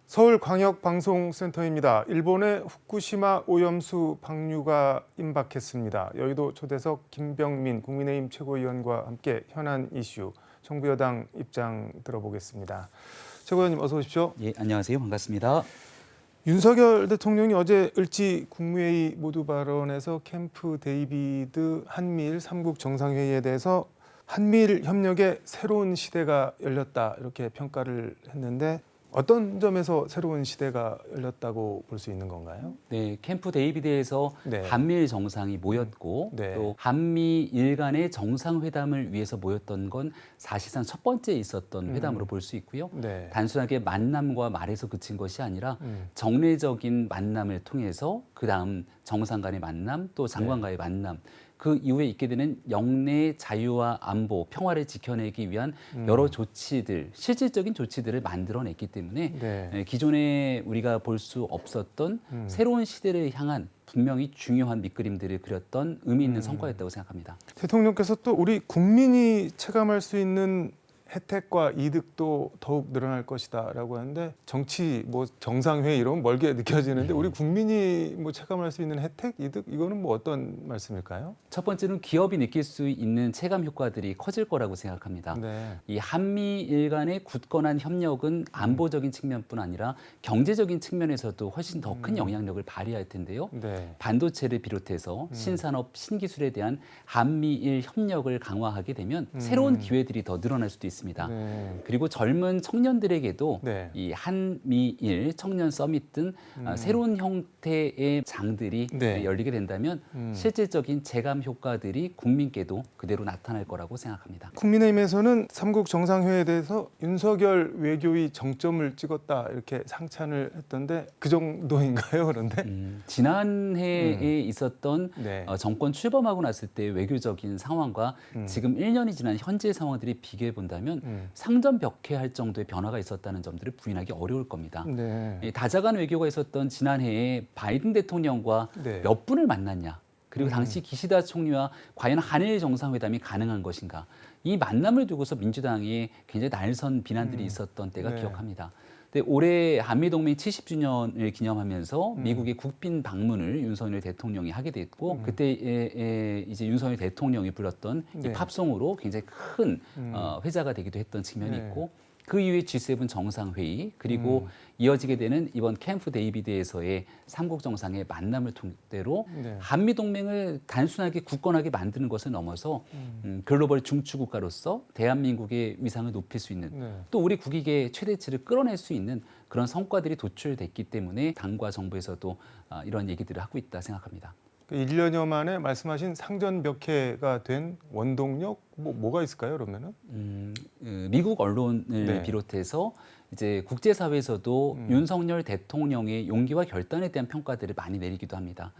서울광역방송센터입니다. 일본의 후쿠시마 오염수 방류가 임박했습니다. 여의도 초대석 김병민 국민의힘 최고위원과 함께 현안 이슈, 정부 여당 입장 들어보겠습니다. 최고위원님 어서 오십시오. 예, 안녕하세요. 반갑습니다. 윤석열 대통령이 어제 을지 국무회의 모두 발언에서 캠프 데이비드 한미일 3국 정상회의에 대해서 한미일 협력의 새로운 시대가 열렸다 이렇게 평가를 했는데 어떤 점에서 새로운 시대가 열렸다고 볼 수 있는 건가요? 네, 캠프 데이비드에서 네. 한미일 정상이 모였고 네. 또 한미일 간의 정상회담을 위해서 모였던 건 사실상 첫 번째 있었던 회담으로 볼 수 있고요. 네. 단순하게 만남과 말에서 그친 것이 아니라 정례적인 만남을 통해서 그다음 정상 간의 만남 또 장관과의 만남 그 이후에 있게 되는 영내 자유와 안보, 평화를 지켜내기 위한 여러 조치들, 실질적인 조치들을 만들어냈기 때문에 네. 기존에 우리가 볼 수 없었던 새로운 시대를 향한 분명히 중요한 밑그림들을 그렸던 의미 있는 성과였다고 생각합니다. 대통령께서 또 우리 국민이 체감할 수 있는 혜택과 이득도 더욱 늘어날 것이다라고 하는데 정치 뭐 정상회의 이런 멀게 느껴지는데 우리 국민이 뭐 체감할 수 있는 혜택, 이득 이거는 뭐 어떤 말씀일까요? 첫 번째는 기업이 느낄 수 있는 체감 효과들이 커질 거라고 생각합니다. 네. 이 한미일 간의 굳건한 협력은 안보적인 측면뿐 아니라 경제적인 측면에서도 훨씬 더 큰 영향력을 발휘할 텐데요. 네. 반도체를 비롯해서 신산업, 신기술에 대한 한미일 협력을 강화하게 되면 새로운 기회들이 더 늘어날 수도 있습니다. 네. 그리고 젊은 청년들에게도 네. 이 한미일 청년 서밋 등 새로운 형태의 장들이 네. 열리게 된다면 실질적인 재감 효과들이 국민께도 그대로 나타날 거라고 생각합니다. 국민의힘에서는 삼국 정상회의에 대해서 윤석열 외교의 정점을 찍었다 이렇게 상찬을 했던데 그 정도인가요? 그런데 지난해에 있었던 네. 정권 출범하고 났을 때 외교적인 상황과 지금 1년이 지난 현재 상황들이 비교해 본다면 상전벽해할 정도의 변화가 있었다는 점들을 부인하기 어려울 겁니다. 네. 이 다자간 외교가 있었던 지난해에 바이든 대통령과 네. 몇 분을 만났냐. 그리고 당시 기시다 총리와 과연 한일 정상회담이 가능한 것인가. 이 만남을 두고서 민주당이 굉장히 날선 비난들이 있었던 때가 네. 기억합니다. 근데 올해 한미동맹 70주년을 기념하면서 미국의 국빈 방문을 윤석열 대통령이 하게 됐고 그때 이제 윤석열 대통령이 불렀던 이 네. 팝송으로 굉장히 큰 회자가 되기도 했던 측면이 네. 있고 그 이후에 G7 정상회의 그리고 이어지게 되는 이번 캠프 데이비드에서의 삼국 정상의 만남을 토대로 네. 한미동맹을 단순하게 굳건하게 만드는 것을 넘어서 글로벌 중추국가로서 대한민국의 위상을 높일 수 있는 네. 또 우리 국익의 최대치를 끌어낼 수 있는 그런 성과들이 도출됐기 때문에 당과 정부에서도 이런 얘기들을 하고 있다 생각합니다. 1년여 만에 말씀하신 상전벽해가 된 원동력 뭐가 있을까요? 그러면은? 미국 언론을 네. 비롯해서 이제 국제사회에서도 윤석열 대통령의 용기와 결단에 대한 평가들을 많이 내리기도 합니다.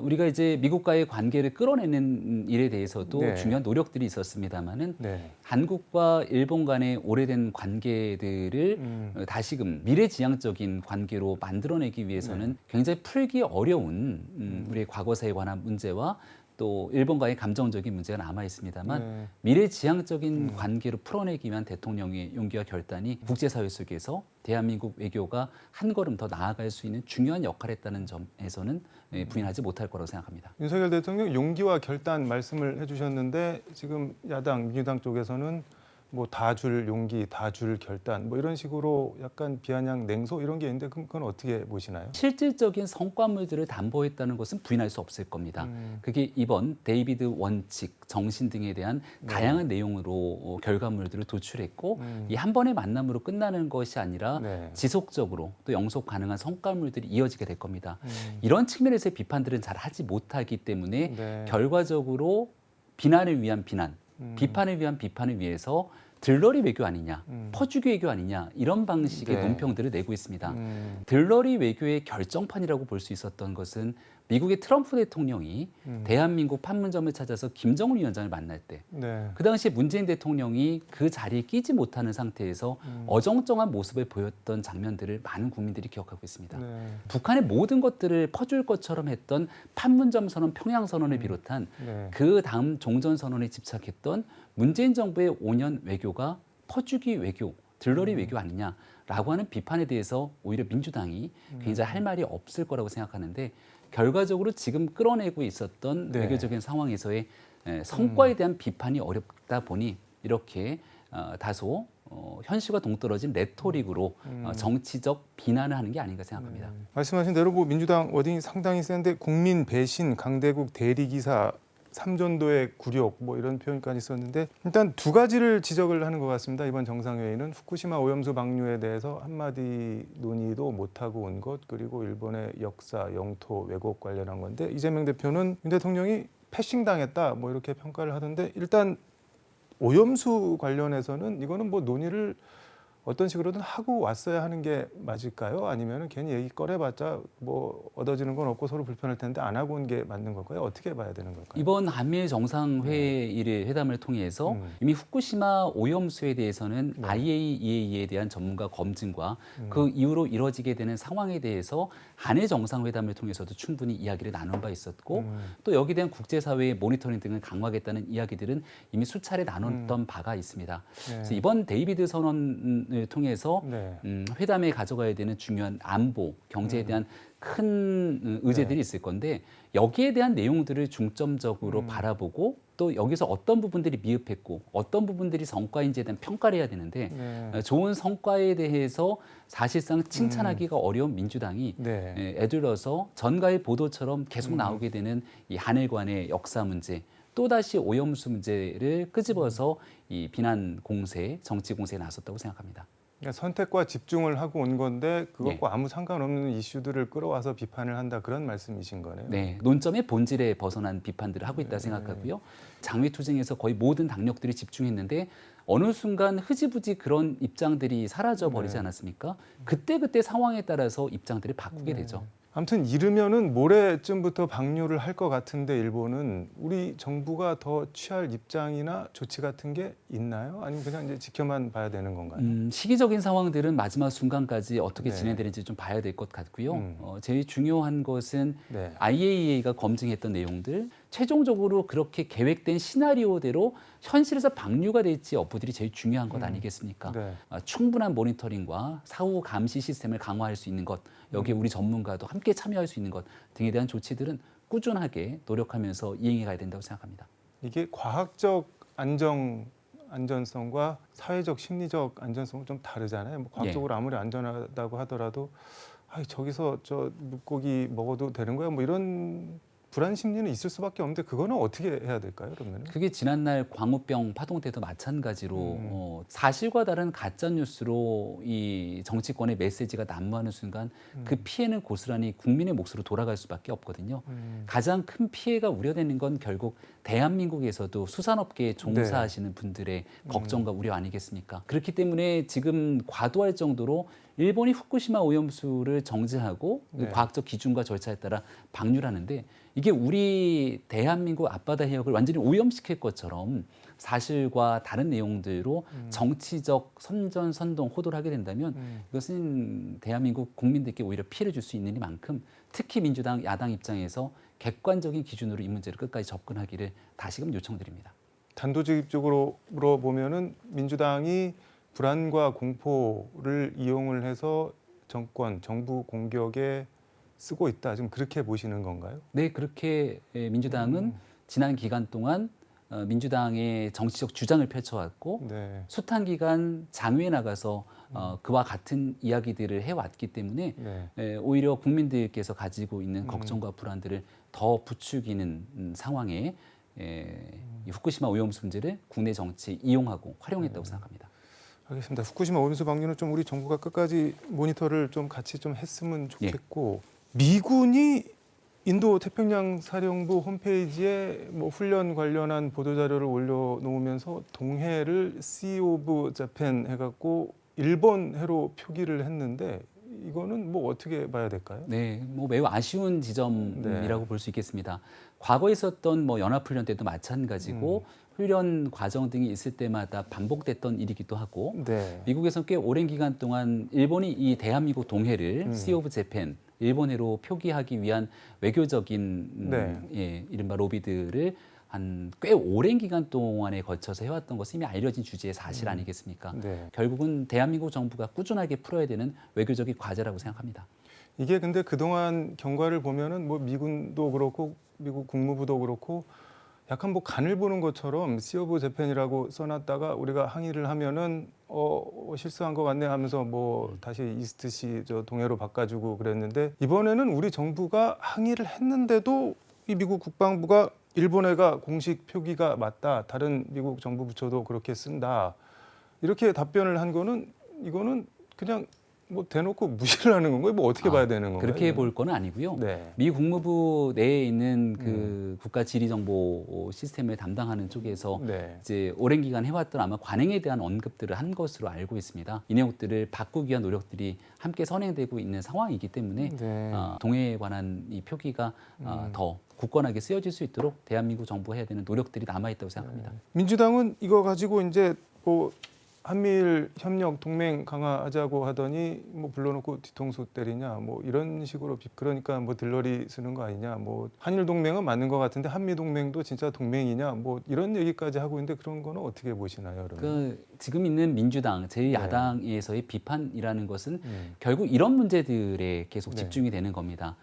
우리가 이제 미국과의 관계를 끌어내는 일에 대해서도 네. 중요한 노력들이 있었습니다만은 네. 한국과 일본 간의 오래된 관계들을 다시금 미래지향적인 관계로 만들어내기 위해서는 굉장히 풀기 어려운 우리의 과거사에 관한 문제와 또 일본과의 감정적인 문제가 남아 있습니다만 네. 미래지향적인 관계로 풀어내기 위한 대통령의 용기와 결단이 국제사회 속에서 대한민국 외교가 한 걸음 더 나아갈 수 있는 중요한 역할을 했다는 점에서는 부인하지 못할 거라고 생각합니다. 윤석열 대통령 용기와 결단 말씀을 해주셨는데 지금 야당 민주당 쪽에서는 뭐 다 줄 용기, 다 줄 결단 뭐 이런 식으로 약간 비아냥 냉소 이런 게 있는데 그건 어떻게 보시나요? 실질적인 성과물들을 담보했다는 것은 부인할 수 없을 겁니다. 그게 이번 데이비드 원칙, 정신 등에 대한 다양한 내용으로 결과물들을 도출했고 이 한 번의 만남으로 끝나는 것이 아니라 네. 지속적으로 또 영속 가능한 성과물들이 이어지게 될 겁니다. 이런 측면에서의 비판들은 잘 하지 못하기 때문에 네. 결과적으로 비난을 위한 비난, 비판을 위한 비판을 위해서 들러리 외교 아니냐, 퍼주기 외교 아니냐 이런 방식의 네. 논평들을 내고 있습니다. 들러리 외교의 결정판이라고 볼 수 있었던 것은 미국의 트럼프 대통령이 대한민국 판문점을 찾아서 김정은 위원장을 만날 때 네. 그 당시에 문재인 대통령이 그 자리에 끼지 못하는 상태에서 어정쩡한 모습을 보였던 장면들을 많은 국민들이 기억하고 있습니다. 네. 북한의 모든 것들을 퍼줄 것처럼 했던 판문점 선언, 평양 선언을 비롯한 네. 그 다음 종전 선언에 집착했던 문재인 정부의 5년 외교가 퍼주기 외교, 들러리 외교 아니냐라고 하는 비판에 대해서 오히려 민주당이 굉장히 할 말이 없을 거라고 생각하는데 결과적으로 지금 끌어내고 있었던 네. 외교적인 상황에서의 성과에 대한 비판이 어렵다 보니 이렇게 다소 현실과 동떨어진 레토릭으로 정치적 비난을 하는 게 아닌가 생각합니다. 말씀하신 대로 뭐 민주당 워딩이 상당히 센데 국민 배신, 강대국 대리기사, 삼전도의 굴욕 뭐 이런 표현까지 있었는데 일단 두 가지를 지적을 하는 것 같습니다. 이번 정상회의는 후쿠시마 오염수 방류에 대해서 한마디 논의도 못하고 온 것, 그리고 일본의 역사, 영토, 왜곡 관련한 건데 이재명 대표는 윤 대통령이 패싱당했다 뭐 이렇게 평가를 하던데 일단 오염수 관련해서는 이거는 뭐 논의를 어떤 식으로든 하고 왔어야 하는 게 맞을까요? 아니면 괜히 얘기 꺼내봤자 뭐 얻어지는 건 없고 서로 불편할 텐데 안 하고 온 게 맞는 걸까요? 어떻게 봐야 되는 걸까요? 이번 한미일 정상회의를 회담을 통해서 이미 후쿠시마 오염수에 대해서는 네. IAEA에 대한 전문가 검증과 그 이후로 이뤄지게 되는 상황에 대해서 한일 정상회담을 통해서도 충분히 이야기를 나눈 바 있었고 또 여기에 대한 국제사회의 모니터링 등을 강화하겠다는 이야기들은 이미 수차례 나눴던 바가 있습니다. 네. 그래서 이번 데이비드 선언을 통해서 네. 회담에 가져가야 되는 중요한 안보, 경제에 대한 큰 의제들이 네. 있을 건데 여기에 대한 내용들을 중점적으로 바라보고 또 여기서 어떤 부분들이 미흡했고 어떤 부분들이 성과인지에 대한 평가를 해야 되는데 네. 좋은 성과에 대해서 사실상 칭찬하기가 어려운 민주당이 네. 애들러서 전가의 보도처럼 계속 나오게 되는 이 한일 간의 역사 문제 또다시 오염수 문제를 끄집어서 이 비난 공세, 정치 공세에 나섰다고 생각합니다. 그러니까 선택과 집중을 하고 온 건데 그것과 예. 아무 상관없는 이슈들을 끌어와서 비판을 한다 그런 말씀이신 거네요. 네, 논점의 본질에 벗어난 비판들을 하고 있다 생각하고요. 장외투쟁에서 거의 모든 당력들이 집중했는데 어느 순간 흐지부지 그런 입장들이 사라져 버리지 않았습니까? 그때 상황에 따라서 입장들을 바꾸게 되죠. 아무튼 이르면은 모레쯤부터 방류를 할 것 같은데 일본은 우리 정부가 더 취할 입장이나 조치 같은 게 있나요? 아니면 그냥 이제 지켜만 봐야 되는 건가요? 시기적인 상황들은 마지막 순간까지 어떻게 네. 진행되는지 좀 봐야 될 것 같고요. 제일 중요한 것은 네. IAEA가 검증했던 내용들, 최종적으로 그렇게 계획된 시나리오대로 현실에서 방류가 될지 여부들이 제일 중요한 것 아니겠습니까? 네. 충분한 모니터링과 사후 감시 시스템을 강화할 수 있는 것, 여기에 우리 전문가도 함께 참여할 수 있는 것 등에 대한 조치들은 꾸준하게 노력하면서 이행해 가야 된다고 생각합니다. 이게 과학적 안전성과 사회적 심리적 안전성은 좀 다르잖아요. 뭐 과학적으로 아무리 안전하다고 하더라도 저기서 저 물고기 먹어도 되는 거야? 뭐 이런 불안 심리는 있을 수밖에 없는데 그거는 어떻게 해야 될까요? 그러면? 그게 지난날 광우병 파동 때도 마찬가지로 사실과 다른 가짜 뉴스로 이 정치권의 메시지가 난무하는 순간 그 피해는 고스란히 국민의 몫으로 돌아갈 수밖에 없거든요. 가장 큰 피해가 우려되는 건 결국 대한민국에서도 수산업계에 종사하시는 분들의 걱정과 우려 아니겠습니까? 그렇기 때문에 지금 과도할 정도로 일본이 후쿠시마 오염수를 정지하고 네. 과학적 기준과 절차에 따라 방류를 하는데 이게 우리 대한민국 앞바다 해역을 완전히 오염시킬 것처럼 사실과 다른 내용들로 정치적 선동, 호도를 하게 된다면 이것은 대한민국 국민들께 오히려 피해를 줄 수 있는 이만큼 특히 민주당 야당 입장에서 객관적인 기준으로 이 문제를 끝까지 접근하기를 다시금 요청드립니다. 단도직입적으로 물어보면은 민주당이 불안과 공포를 이용을 해서 정부 공격에 쓰고 있다. 지금 그렇게 보시는 건가요? 네, 그렇게 민주당은 지난 기간 동안 민주당의 정치적 주장을 펼쳐왔고 네. 숱한 기간 장외에 나가서 그와 같은 이야기들을 해왔기 때문에 네. 오히려 국민들께서 가지고 있는 걱정과 불안들을 더 부추기는 상황에 이 후쿠시마 오염수 문제를 국내 정치에 이용하고 활용했다고 생각합니다. 알겠습니다. 후쿠시마 오염수 방류는 좀 우리 정부가 끝까지 모니터를 좀 같이 좀 했으면 좋겠고 미군이 인도 태평양 사령부 홈페이지에 뭐 훈련 관련한 보도 자료를 올려놓으면서 동해를 Sea of Japan 해갖고 일본 해로 표기를 했는데 이거는 뭐 어떻게 봐야 될까요? 네, 뭐 매우 아쉬운 지점이라고 볼 수 있겠습니다. 과거에 있었던 뭐 연합훈련 때도 마찬가지고 훈련 과정 등이 있을 때마다 반복됐던 일이기도 하고 네. 미국에서 꽤 오랜 기간 동안 일본이 이 대한민국 동해를 Sea of Japan 일본해로 표기하기 위한 외교적인 네. 이른바 로비들을 한 꽤 오랜 기간 동안에 걸쳐서 해왔던 것이 이미 알려진 주제의 사실 아니겠습니까? 네. 결국은 대한민국 정부가 꾸준하게 풀어야 되는 외교적인 과제라고 생각합니다. 이게 근데 그동안 경과를 보면은 뭐 미군도 그렇고 미국 국무부도 그렇고 약간 뭐 간을 보는 것처럼 시 오브 재팬이라고 써놨다가 우리가 항의를 하면은 실수한 것 같네 하면서 뭐 다시 이스트시 저 동해로 바꿔주고 그랬는데 이번에는 우리 정부가 항의를 했는데도 이 미국 국방부가 일본해가 공식 표기가 맞다. 다른 미국 정부 부처도 그렇게 쓴다. 이렇게 답변을 한 거는 이거는 그냥 뭐 대놓고 무시를 하는 건가요? 뭐 어떻게 봐야 되는 건가요? 그렇게 이거는? 볼 건 아니고요. 네. 미 국무부 내에 있는 그 국가 지리 정보 시스템을 담당하는 쪽에서 네. 이제 오랜 기간 해왔던 아마 관행에 대한 언급들을 한 것으로 알고 있습니다. 이 내용들을 바꾸기 위한 노력들이 함께 선행되고 있는 상황이기 때문에 네. 동해에 관한 이 표기가 더 굳건하게 쓰여질 수 있도록 대한민국 정부가 해야 되는 노력들이 남아 있다고 생각합니다. 민주당은 이거 가지고 이제 뭐 한미일 협력 동맹 강화하자고 하더니 뭐 불러놓고 뒤통수 때리냐 뭐 이런 식으로 그러니까 뭐 들러리 쓰는 거 아니냐 뭐 한일 동맹은 맞는 것 같은데 한미 동맹도 진짜 동맹이냐 뭐 이런 얘기까지 하고 있는데 그런 거는 어떻게 보시나요? 그러면? 그 지금 있는 민주당 제1야당에서의 비판이라는 것은 결국 이런 문제들에 계속 네. 집중이 되는 겁니다.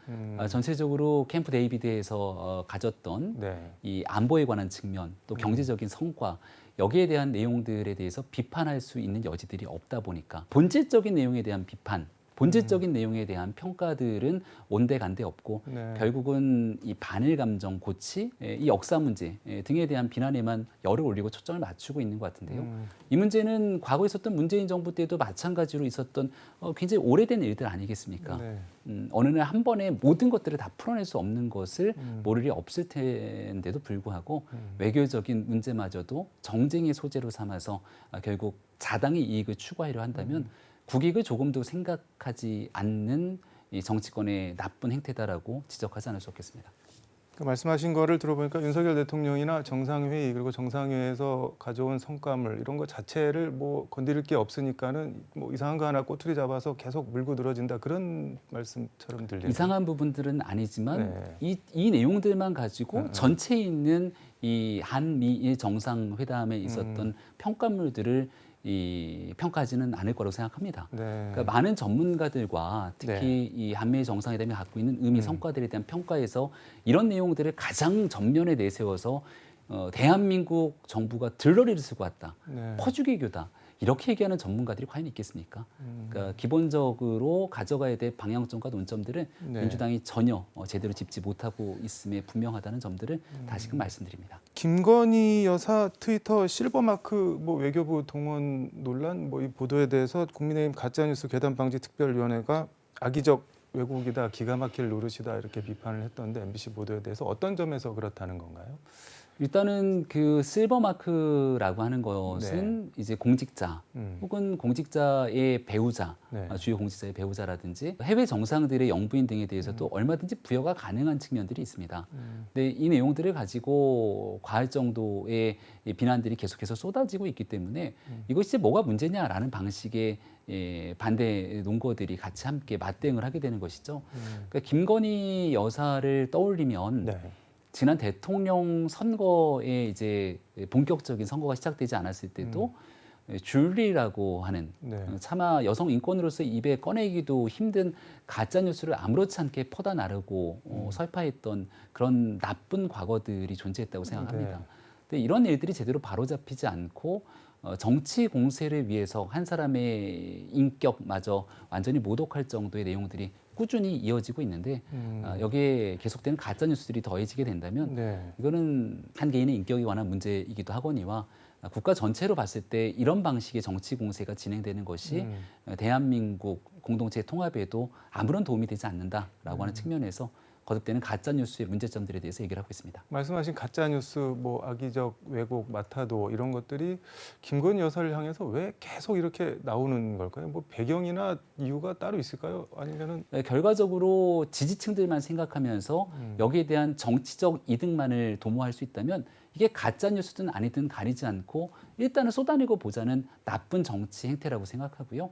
전체적으로 캠프 데이비드에서 가졌던 네. 이 안보에 관한 측면 또 경제적인 성과 여기에 대한 내용들에 대해서 비판할 수 있는 여지들이 없다 보니까 본질적인 내용에 대한 비판, 본질적인 내용에 대한 평가들은 온데간데 없고 네. 결국은 이 반일 감정 고치, 이 역사 문제 등에 대한 비난에만 열을 올리고 초점을 맞추고 있는 것 같은데요. 이 문제는 과거에 있었던 문재인 정부 때도 마찬가지로 있었던 굉장히 오래된 일들 아니겠습니까? 네. 어느 날 한 번에 모든 것들을 다 풀어낼 수 없는 것을 모를 리 없을 텐데도 불구하고 외교적인 문제마저도 정쟁의 소재로 삼아서 결국 자당의 이익을 추구하려 한다면 국익을 조금도 생각하지 않는 이 정치권의 나쁜 행태다라고 지적하지 않을 수 없겠습니다. 그 말씀하신 거를 들어보니까 윤석열 대통령이나 정상회의 그리고 정상회의에서 가져온 성과물 이런 것 자체를 뭐 건드릴 게 없으니까는 뭐 이상한 거 하나 꼬투리 잡아서 계속 물고 늘어진다 그런 말씀처럼 들리네요. 이상한 부분들은 아니지만 네. 이 내용들만 가지고 전체에 있는 이 한미일 정상회담에 있었던 평가물들을 평가하지는 않을 거라고 생각합니다. 네. 그러니까 많은 전문가들과 특히 이 한미일 정상회담이 갖고 있는 의미 성과들에 대한 평가에서 이런 내용들을 가장 전면에 내세워서 대한민국 정부가 들러리를 쓰고 왔다. 네. 퍼주기교다. 이렇게 얘기하는 전문가들이 과연 있겠습니까? 그러니까 기본적으로 가져가야 될 방향점과 논점들을 네. 민주당이 전혀 제대로 짚지 못하고 있음에 분명하다는 점들을 다시금 말씀드립니다. 김건희 여사 트위터 실버마크 뭐 외교부 동원 논란 뭐 이 보도에 대해서 국민의힘 가짜뉴스 괴담 방지 특별위원회가 악의적 왜곡이다 기가 막힐 노릇이다 이렇게 비판을 했던데 MBC 보도에 대해서 어떤 점에서 그렇다는 건가요? 일단은 그 실버마크라고 하는 것은 이제 공직자 혹은 공직자의 배우자, 네. 주요 공직자의 배우자라든지 해외 정상들의 영부인 등에 대해서도 얼마든지 부여가 가능한 측면들이 있습니다. 근데 이 내용들을 가지고 과할 정도의 비난들이 계속해서 쏟아지고 있기 때문에 이것이 뭐가 문제냐라는 방식의 반대 논거들이 같이 함께 맞대응을 하게 되는 것이죠. 그러니까 김건희 여사를 떠올리면 네. 지난 대통령 선거에 이제 본격적인 선거가 시작되지 않았을 때도 줄리라고 하는 네. 차마 여성 인권으로서 입에 꺼내기도 힘든 가짜 뉴스를 아무렇지 않게 퍼다 나르고 설파했던 그런 나쁜 과거들이 존재했다고 생각합니다. 네. 근데 이런 일들이 제대로 바로잡히지 않고 정치 공세를 위해서 한 사람의 인격마저 완전히 모독할 정도의 내용들이 꾸준히 이어지고 있는데 여기에 계속되는 가짜 뉴스들이 더해지게 된다면 네. 이거는 한 개인의 인격에 관한 문제이기도 하거니와 국가 전체로 봤을 때 이런 방식의 정치 공세가 진행되는 것이 대한민국 공동체 통합에도 아무런 도움이 되지 않는다라고 하는 측면에서 거듭되는 가짜 뉴스의 문제점들에 대해서 얘기를 하고 있습니다. 말씀하신 가짜 뉴스, 뭐 악의적 왜곡, 마타도 이런 것들이 김건희 여사를 향해서 왜 계속 이렇게 나오는 걸까요? 뭐 배경이나 이유가 따로 있을까요? 아니면은 결과적으로 지지층들만 생각하면서 여기에 대한 정치적 이득만을 도모할 수 있다면 이게 가짜 뉴스든 아니든 가리지 않고 일단은 쏟아내고 보자는 나쁜 정치 행태라고 생각하고요.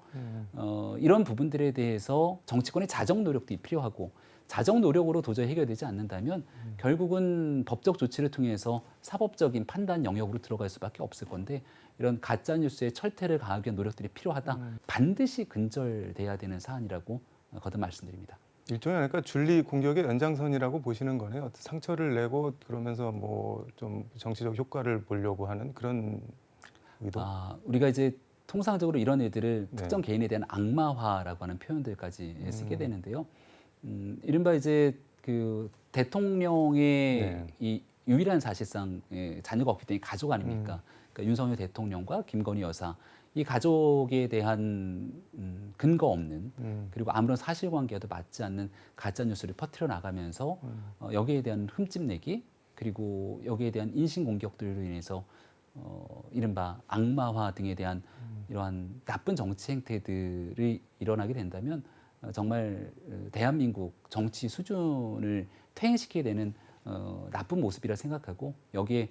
이런 부분들에 대해서 정치권의 자정 노력도 필요하고 자정 노력으로 도저히 해결되지 않는다면 결국은 법적 조치를 통해서 사법적인 판단 영역으로 들어갈 수밖에 없을 건데 이런 가짜 뉴스의 철퇴를 가하기 위한 노력들이 필요하다. 반드시 근절돼야 되는 사안이라고 거듭 말씀드립니다. 일종의 그러니까 줄리 공격의 연장선이라고 보시는 거네요. 상처를 내고 그러면서 뭐 좀 정치적 효과를 보려고 하는 그런 의도. 우리가 이제 통상적으로 이런 애들을 네. 특정 개인에 대한 악마화라고 하는 표현들까지 쓰게 되는데요. 이른바 이제 그 대통령의 네. 이 유일한 사실상 자녀가 없기 때문에 가족 아닙니까? 그러니까 윤석열 대통령과 김건희 여사 이 가족에 대한 근거 없는 그리고 아무런 사실관계와도 맞지 않는 가짜 뉴스를 퍼뜨려 나가면서 여기에 대한 흠집 내기 그리고 여기에 대한 인신 공격들로 인해서 이른바 악마화 등에 대한 이러한 나쁜 정치 행태들이 일어나게 된다면 정말 대한민국 정치 수준을 퇴행시키게 되는 나쁜 모습이라 생각하고 여기에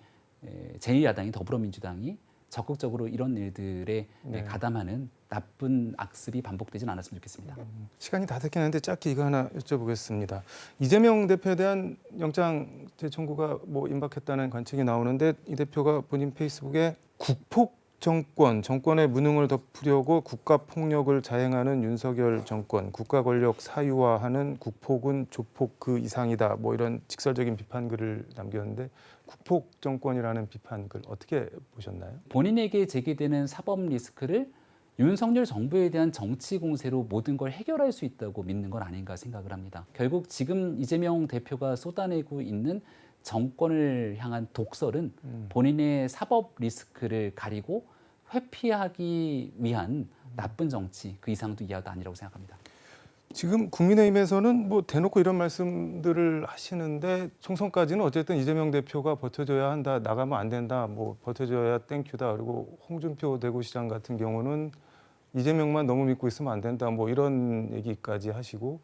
제1야당인 더불어민주당이 적극적으로 이런 일들에 가담하는 나쁜 악습이 반복되지는 않았으면 좋겠습니다. 시간이 다 됐긴 한데 짧게 이거 하나 여쭤보겠습니다. 이재명 대표에 대한 영장 재청구가 뭐 임박했다는 관측이 나오는데 이 대표가 본인 페이스북에 국폭 정권의 무능을 덮으려고 국가 폭력을 자행하는 윤석열 정권, 국가 권력 사유화하는 국폭은 조폭 그 이상이다. 뭐 이런 직설적인 비판글을 남겼는데 국폭 정권이라는 비판글 어떻게 보셨나요? 본인에게 제기되는 사법 리스크를 윤석열 정부에 대한 정치 공세로 모든 걸 해결할 수 있다고 믿는 건 아닌가 생각을 합니다. 결국 지금 이재명 대표가 쏟아내고 있는 정권을 향한 독설은 본인의 사법 리스크를 가리고 회피하기 위한 나쁜 정치 그 이상도 이하도 아니라고 생각합니다. 지금 국민의힘에서는 뭐 대놓고 이런 말씀들을 하시는데 총선까지는 어쨌든 이재명 대표가 버텨줘야 한다, 나가면 안 된다, 뭐 버텨줘야 땡큐다. 그리고 홍준표 대구시장 같은 경우는 이재명만 너무 믿고 있으면 안 된다, 뭐 이런 얘기까지 하시고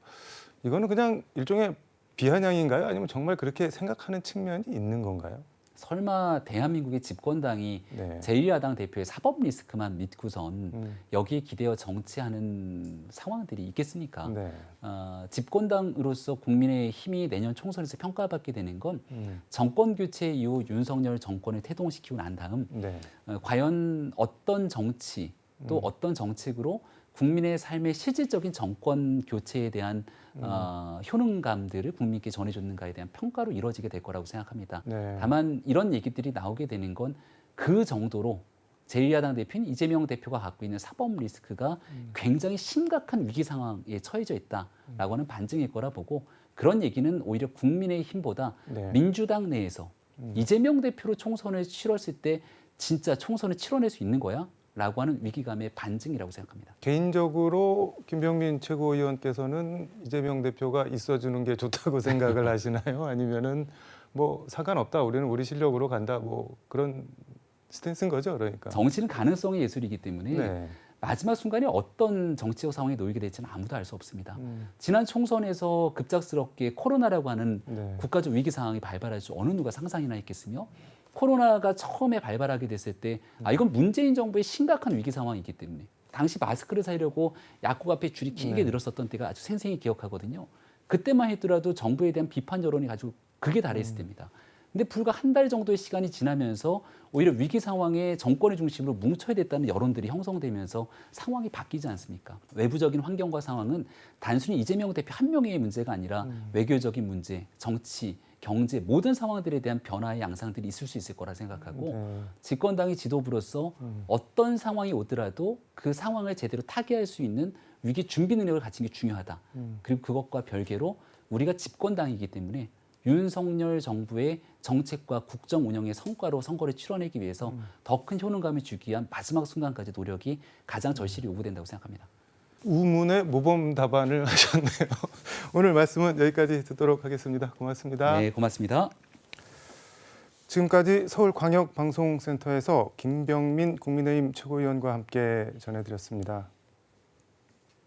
이거는 그냥 일종의 비아냥인가요? 아니면 정말 그렇게 생각하는 측면이 있는 건가요? 설마 대한민국의 집권당이 네. 제1야당 대표의 사법 리스크만 믿고선 여기에 기대어 정치하는 상황들이 있겠습니까? 네. 집권당으로서 국민의 힘이 내년 총선에서 평가받게 되는 건 정권 교체 이후 윤석열 정권을 태동시키고 난 다음 네. 과연 어떤 정치 또 어떤 정책으로 국민의 삶의 실질적인 정권 교체에 대한 효능감들을 국민께 전해줬는가에 대한 평가로 이루어지게 될 거라고 생각합니다. 네. 다만 이런 얘기들이 나오게 되는 건 그 정도로 제1야당 대표인 이재명 대표가 갖고 있는 사법 리스크가 굉장히 심각한 위기 상황에 처해져 있다라고 하는 반증일 거라 보고 그런 얘기는 오히려 국민의 힘보다 네. 민주당 내에서 이재명 대표로 총선을 치렀을 때 진짜 총선을 치러낼 수 있는 거야? 라고 하는 위기감의 반증이라고 생각합니다. 개인적으로 김병민 최고위원께서는 이재명 대표가 있어주는 게 좋다고 생각을 하시나요? 아니면은 뭐 상관없다, 우리는 우리 실력으로 간다, 뭐 그런 스탠스인 거죠, 그러니까. 정치는 가능성의 예술이기 때문에 네. 마지막 순간에 어떤 정치적 상황에 놓이게 될지는 아무도 알 수 없습니다. 지난 총선에서 급작스럽게 코로나라고 하는 네. 국가적 위기 상황이 발발할 줄 어느 누가 상상이나 했겠으며 코로나가 처음에 발발하게 됐을 때 이건 문재인 정부의 심각한 위기 상황이기 때문에 당시 마스크를 사려고 약국 앞에 줄이 길게 늘었었던 때가 아주 생생히 기억하거든요. 그때만 하더라도 정부에 대한 비판 여론이 아주 극에 달했을 때입니다. 근데 불과 한 달 정도의 시간이 지나면서 오히려 위기 상황에 정권의 중심으로 뭉쳐야 됐다는 여론들이 형성되면서 상황이 바뀌지 않습니까? 외부적인 환경과 상황은 단순히 이재명 대표 한 명의 문제가 아니라 외교적인 문제, 정치, 경제 모든 상황들에 대한 변화의 양상들이 있을 수 있을 거라 생각하고 집권당의 지도부로서 어떤 상황이 오더라도 그 상황을 제대로 타개할 수 있는 위기 준비 능력을 갖춘 게 중요하다. 그리고 그것과 별개로 우리가 집권당이기 때문에 윤석열 정부의 정책과 국정 운영의 성과로 선거를 치러내기 위해서 더 큰 효능감을 주기 위한 마지막 순간까지 노력이 가장 절실히 요구된다고 생각합니다. 우문의 모범 답안을 하셨네요. 오늘 말씀은 여기까지 듣도록 하겠습니다. 고맙습니다. 네, 고맙습니다. 지금까지 서울광역방송센터에서 김병민 국민의힘 최고위원과 함께 전해드렸습니다.